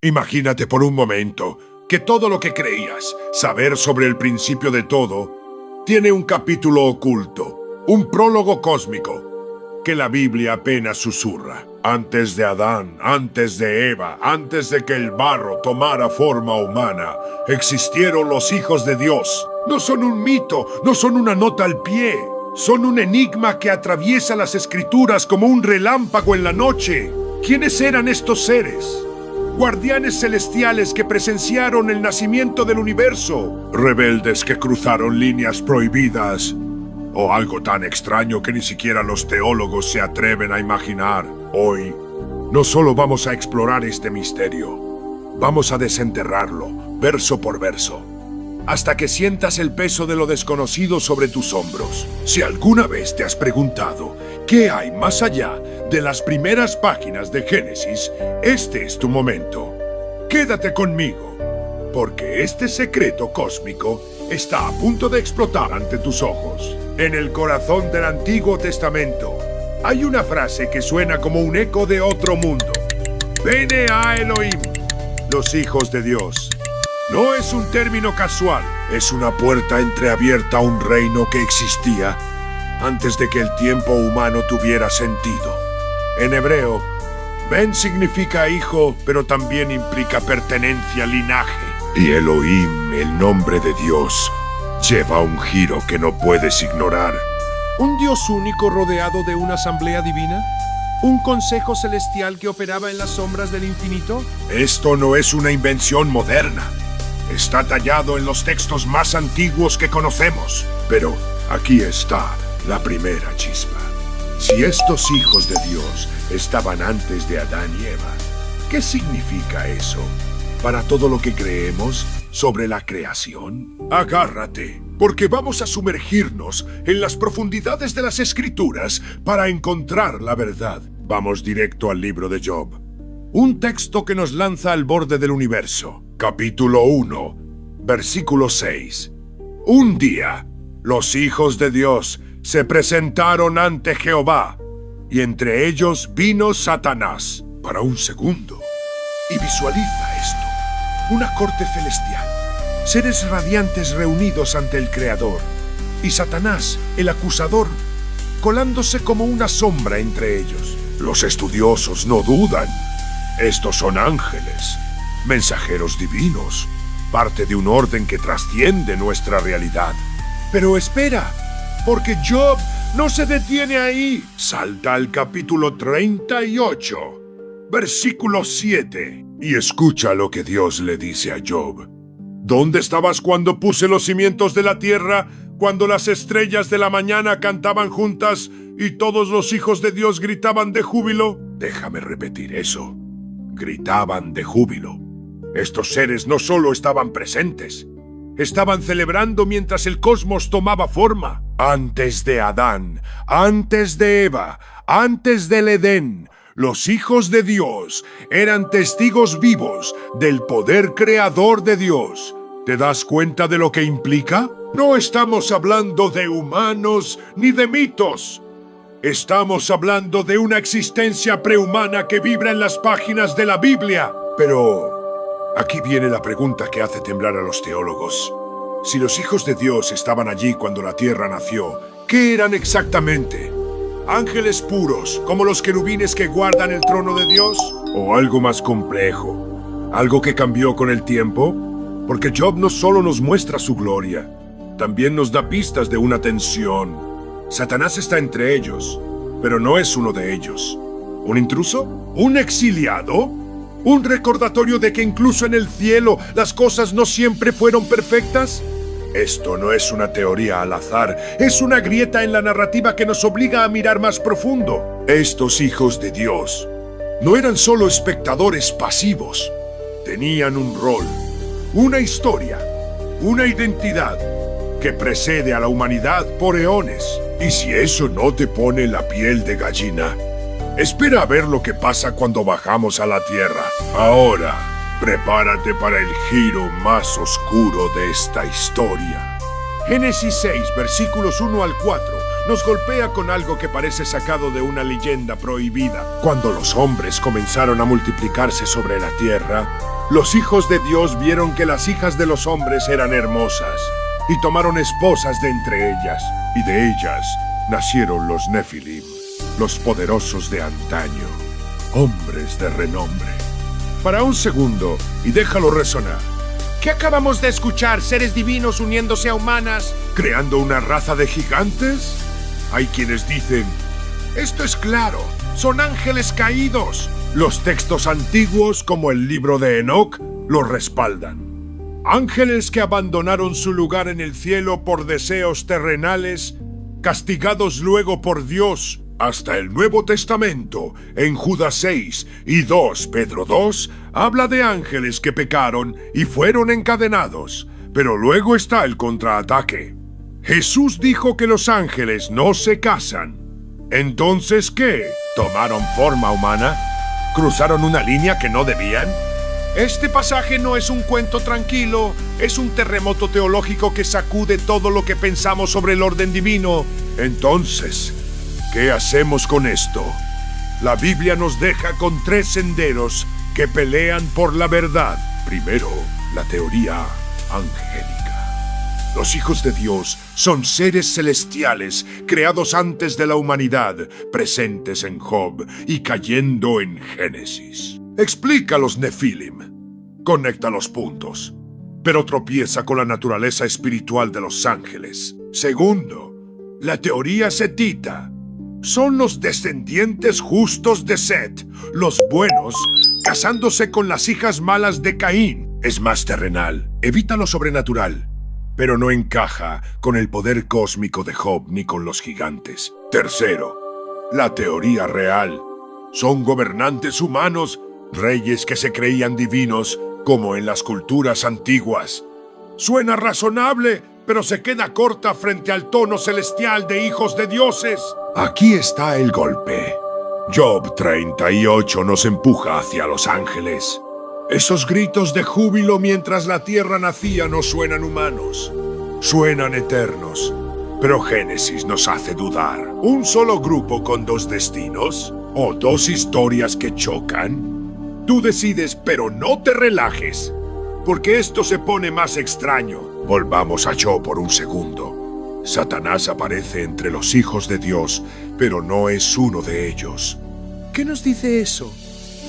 Imagínate por un momento que todo lo que creías saber sobre el principio de todo tiene un capítulo oculto, un prólogo cósmico, que la Biblia apenas susurra. Antes de Adán, antes de Eva, antes de que el barro tomara forma humana, existieron los hijos de Dios. No son un mito, no son una nota al pie. Son un enigma que atraviesa las escrituras como un relámpago en la noche. ¿Quiénes eran estos seres? Guardianes celestiales que presenciaron el nacimiento del universo. Rebeldes que cruzaron líneas prohibidas. O algo tan extraño que ni siquiera los teólogos se atreven a imaginar. Hoy, no solo vamos a explorar este misterio, vamos a desenterrarlo, verso por verso, hasta que sientas el peso de lo desconocido sobre tus hombros. Si alguna vez te has preguntado qué hay más allá de las primeras páginas de Génesis, este es tu momento. Quédate conmigo, porque este secreto cósmico está a punto de explotar ante tus ojos. En el corazón del Antiguo Testamento hay una frase que suena como un eco de otro mundo. Bene a Elohim, los hijos de Dios. No es un término casual, es una puerta entreabierta a un reino que existía antes de que el tiempo humano tuviera sentido. En hebreo, Ben significa hijo, pero también implica pertenencia, linaje. Y Elohim, el nombre de Dios, lleva un giro que no puedes ignorar. ¿Un Dios único rodeado de una asamblea divina? ¿Un consejo celestial que operaba en las sombras del infinito? Esto no es una invención moderna. Está tallado en los textos más antiguos que conocemos. Pero aquí está la primera chispa. Si estos hijos de Dios estaban antes de Adán y Eva, ¿qué significa eso para todo lo que creemos sobre la creación? Agárrate, porque vamos a sumergirnos en las profundidades de las Escrituras para encontrar la verdad. Vamos directo al libro de Job, un texto que nos lanza al borde del universo. Capítulo 1, versículo 6. Un día, los hijos de Dios se presentaron ante Jehová, y entre ellos vino Satanás. Para un segundo, y visualiza esto: una corte celestial, seres radiantes reunidos ante el Creador, y Satanás, el acusador, colándose como una sombra entre ellos. Los estudiosos no dudan. Estos son ángeles, mensajeros divinos, parte de un orden que trasciende nuestra realidad. Pero espera, porque Job no se detiene ahí. Salta al capítulo 38, versículo 7, y escucha lo que Dios le dice a Job. ¿Dónde estabas cuando puse los cimientos de la tierra, cuando las estrellas de la mañana cantaban juntas y todos los hijos de Dios gritaban de júbilo? Déjame repetir eso. Gritaban de júbilo. Estos seres no solo estaban presentes, estaban celebrando mientras el cosmos tomaba forma. Antes de Adán, antes de Eva, antes del Edén, los hijos de Dios eran testigos vivos del poder creador de Dios. ¿Te das cuenta de lo que implica? No estamos hablando de humanos ni de mitos. Estamos hablando de una existencia prehumana que vibra en las páginas de la Biblia. Pero aquí viene la pregunta que hace temblar a los teólogos. Si los hijos de Dios estaban allí cuando la tierra nació, ¿qué eran exactamente? ¿Ángeles puros, como los querubines que guardan el trono de Dios? ¿O algo más complejo? ¿Algo que cambió con el tiempo? Porque Job no solo nos muestra su gloria, también nos da pistas de una tensión. Satanás está entre ellos, pero no es uno de ellos. ¿Un intruso? ¿Un exiliado? ¿Un recordatorio de que incluso en el cielo las cosas no siempre fueron perfectas? Esto no es una teoría al azar, es una grieta en la narrativa que nos obliga a mirar más profundo. Estos hijos de Dios no eran solo espectadores pasivos, tenían un rol, una historia, una identidad que precede a la humanidad por eones. Y si eso no te pone la piel de gallina, espera a ver lo que pasa cuando bajamos a la tierra. Ahora, prepárate para el giro más oscuro de esta historia. Génesis 6, versículos 1 al 4, nos golpea con algo que parece sacado de una leyenda prohibida. Cuando los hombres comenzaron a multiplicarse sobre la tierra, los hijos de Dios vieron que las hijas de los hombres eran hermosas y tomaron esposas de entre ellas, y de ellas nacieron los Nefilim, los poderosos de antaño, hombres de renombre. Para un segundo, y déjalo resonar. ¿Qué acabamos de escuchar? ¿Seres divinos uniéndose a humanas? ¿Creando una raza de gigantes? Hay quienes dicen, esto es claro, son ángeles caídos. Los textos antiguos, como el libro de Enoc, lo respaldan. Ángeles que abandonaron su lugar en el cielo por deseos terrenales, castigados luego por Dios. Hasta el Nuevo Testamento, en Judas 6 y 2 Pedro 2, habla de ángeles que pecaron y fueron encadenados. Pero luego está el contraataque. Jesús dijo que los ángeles no se casan. ¿Entonces qué? ¿Tomaron forma humana? ¿Cruzaron una línea que no debían? Este pasaje no es un cuento tranquilo, es un terremoto teológico que sacude todo lo que pensamos sobre el orden divino. Entonces, ¿qué hacemos con esto? La Biblia nos deja con 3 senderos que pelean por la verdad. Primero, la teoría angélica. Los hijos de Dios son seres celestiales creados antes de la humanidad, presentes en Job y cayendo en Génesis. Explica los Nefilim, conecta los puntos, pero tropieza con la naturaleza espiritual de los ángeles. Segundo, la teoría setita. Son los descendientes justos de Set, los buenos, casándose con las hijas malas de Caín. Es más terrenal, evita lo sobrenatural, pero no encaja con el poder cósmico de Job ni con los gigantes. Tercero, la teoría real. Son gobernantes humanos, reyes que se creían divinos, como en las culturas antiguas. Suena razonable, pero se queda corta frente al tono celestial de hijos de dioses. Aquí está el golpe. Job 38 nos empuja hacia los ángeles. Esos gritos de júbilo mientras la tierra nacía no suenan humanos, suenan eternos. Pero Génesis nos hace dudar. ¿Un solo grupo con 2 destinos? ¿O 2 historias que chocan? Tú decides, pero no te relajes, porque esto se pone más extraño. Volvamos a Job por un segundo. Satanás aparece entre los hijos de Dios, pero no es uno de ellos. ¿Qué nos dice eso?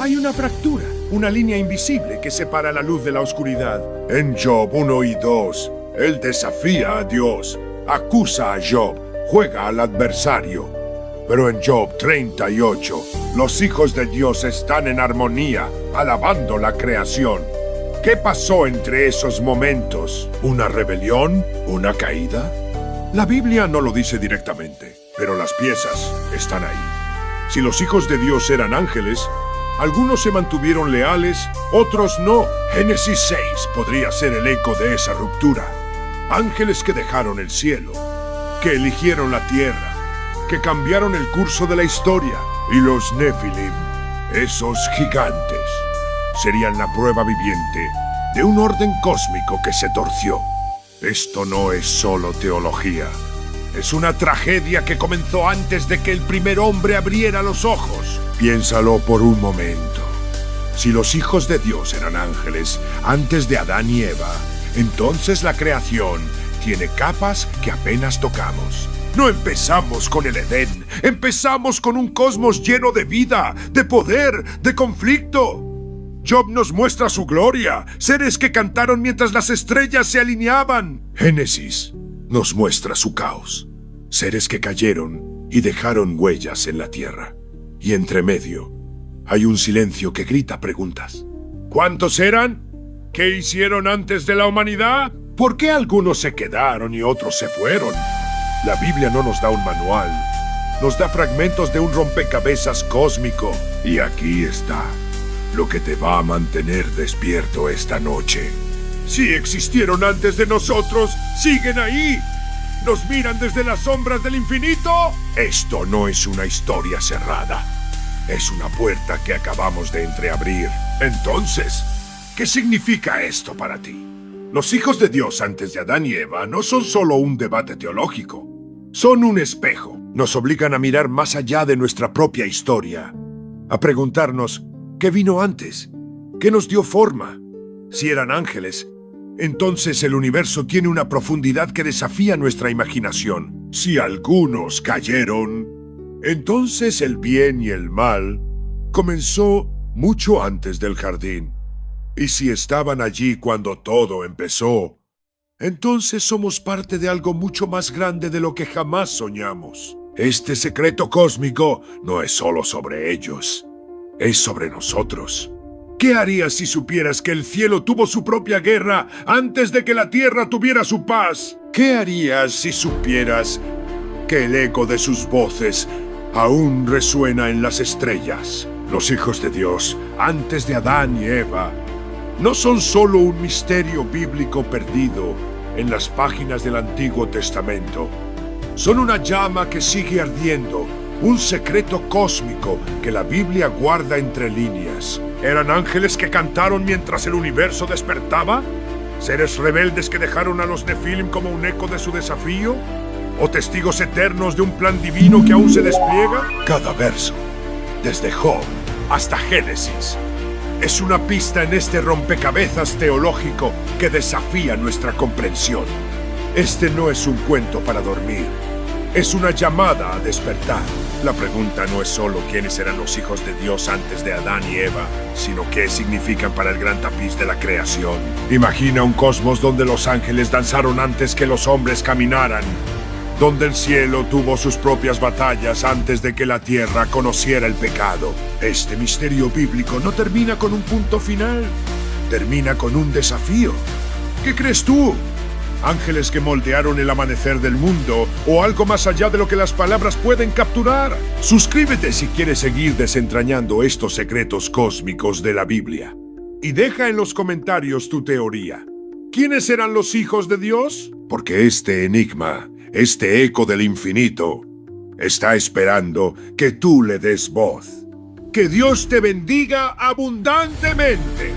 Hay una fractura, una línea invisible que separa la luz de la oscuridad. En Job 1 y 2, él desafía a Dios, acusa a Job, juega al adversario. Pero en Job 38, los hijos de Dios están en armonía, alabando la creación. ¿Qué pasó entre esos momentos? ¿Una rebelión? ¿Una caída? La Biblia no lo dice directamente, pero las piezas están ahí. Si los hijos de Dios eran ángeles, algunos se mantuvieron leales, otros no. Génesis 6 podría ser el eco de esa ruptura. Ángeles que dejaron el cielo, que eligieron la tierra, que cambiaron el curso de la historia. Y los Nefilim, esos gigantes, serían la prueba viviente de un orden cósmico que se torció. Esto no es solo teología. Es una tragedia que comenzó antes de que el primer hombre abriera los ojos. Piénsalo por un momento. Si los hijos de Dios eran ángeles antes de Adán y Eva, entonces la creación tiene capas que apenas tocamos. No empezamos con el Edén, empezamos con un cosmos lleno de vida, de poder, de conflicto. Job nos muestra su gloria, seres que cantaron mientras las estrellas se alineaban. Génesis nos muestra su caos, seres que cayeron y dejaron huellas en la tierra. Y entre medio hay un silencio que grita preguntas. ¿Cuántos eran? ¿Qué hicieron antes de la humanidad? ¿Por qué algunos se quedaron y otros se fueron? La Biblia no nos da un manual, nos da fragmentos de un rompecabezas cósmico. Y aquí está lo que te va a mantener despierto esta noche. Si existieron antes de nosotros, siguen ahí. ¿Nos miran desde las sombras del infinito? Esto no es una historia cerrada. Es una puerta que acabamos de entreabrir. Entonces, ¿qué significa esto para ti? Los hijos de Dios antes de Adán y Eva no son solo un debate teológico. Son un espejo. Nos obligan a mirar más allá de nuestra propia historia, a preguntarnos qué vino antes, qué nos dio forma. Si eran ángeles, entonces el universo tiene una profundidad que desafía nuestra imaginación. Si algunos cayeron, entonces el bien y el mal comenzó mucho antes del jardín. Y si estaban allí cuando todo empezó, entonces somos parte de algo mucho más grande de lo que jamás soñamos. Este secreto cósmico no es solo sobre ellos, es sobre nosotros. ¿Qué harías si supieras que el cielo tuvo su propia guerra antes de que la tierra tuviera su paz? ¿Qué harías si supieras que el eco de sus voces aún resuena en las estrellas? Los hijos de Dios, antes de Adán y Eva, no son solo un misterio bíblico perdido en las páginas del Antiguo Testamento. Son una llama que sigue ardiendo, un secreto cósmico que la Biblia guarda entre líneas. ¿Eran ángeles que cantaron mientras el universo despertaba? ¿Seres rebeldes que dejaron a los Nefilim como un eco de su desafío? ¿O testigos eternos de un plan divino que aún se despliega? Cada verso, desde Job hasta Génesis, es una pista en este rompecabezas teológico que desafía nuestra comprensión. Este no es un cuento para dormir, es una llamada a despertar. La pregunta no es solo quiénes eran los hijos de Dios antes de Adán y Eva, sino qué significan para el gran tapiz de la creación. Imagina un cosmos donde los ángeles danzaron antes que los hombres caminaran, donde el cielo tuvo sus propias batallas antes de que la tierra conociera el pecado. Este misterio bíblico no termina con un punto final, termina con un desafío. ¿Qué crees tú? ¿Ángeles que moldearon el amanecer del mundo o algo más allá de lo que las palabras pueden capturar? Suscríbete si quieres seguir desentrañando estos secretos cósmicos de la Biblia. Y deja en los comentarios tu teoría. ¿Quiénes eran los hijos de Dios? Porque este enigma, este eco del infinito, está esperando que tú le des voz. Que Dios te bendiga abundantemente.